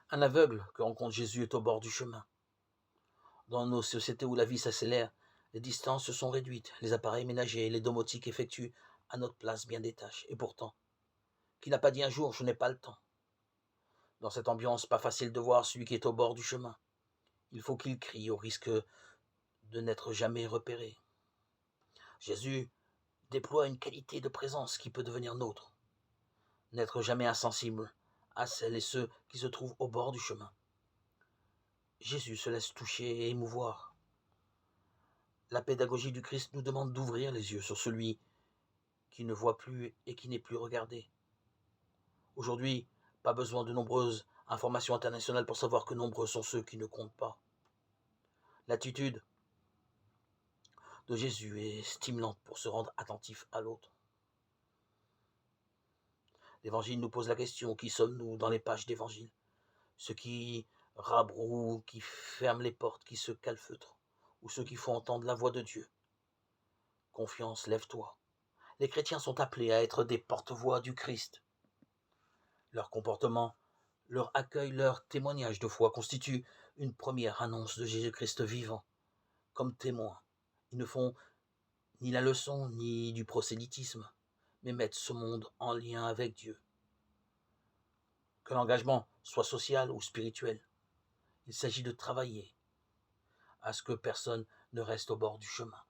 Un aveugle que rencontre Jésus est au bord du chemin. Dans nos sociétés où la vie s'accélère, les distances se sont réduites, les appareils ménagers et les domotiques effectuent à notre place bien des tâches. Et pourtant, qui n'a pas dit un jour « je n'ai pas le temps ». Dans cette ambiance, pas facile de voir celui qui est au bord du chemin. Il faut qu'il crie au risque de n'être jamais repéré. Jésus déploie une qualité de présence qui peut devenir nôtre. N'être jamais insensible à celles et ceux qui se trouvent au bord du chemin. Jésus se laisse toucher et émouvoir. La pédagogie du Christ nous demande d'ouvrir les yeux sur celui qui ne voit plus et qui n'est plus regardé. Aujourd'hui, pas besoin de nombreuses informations internationales pour savoir que nombreux sont ceux qui ne comptent pas. L'attitude de Jésus est stimulante pour se rendre attentif à l'autre. L'Évangile nous pose la question, qui sommes-nous dans les pages d'Évangile? Ceux qui rabrouent, qui ferment les portes, qui se calfeutrent, ou ceux qui font entendre la voix de Dieu? Confiance, lève-toi. Les chrétiens sont appelés à être des porte-voix du Christ. Leur comportement, leur accueil, leur témoignage de foi constituent une première annonce de Jésus-Christ vivant. Comme témoins, ils ne font ni la leçon ni du prosélytisme, mais mettent ce monde en lien avec Dieu. Que l'engagement soit social ou spirituel, il s'agit de travailler à ce que personne ne reste au bord du chemin.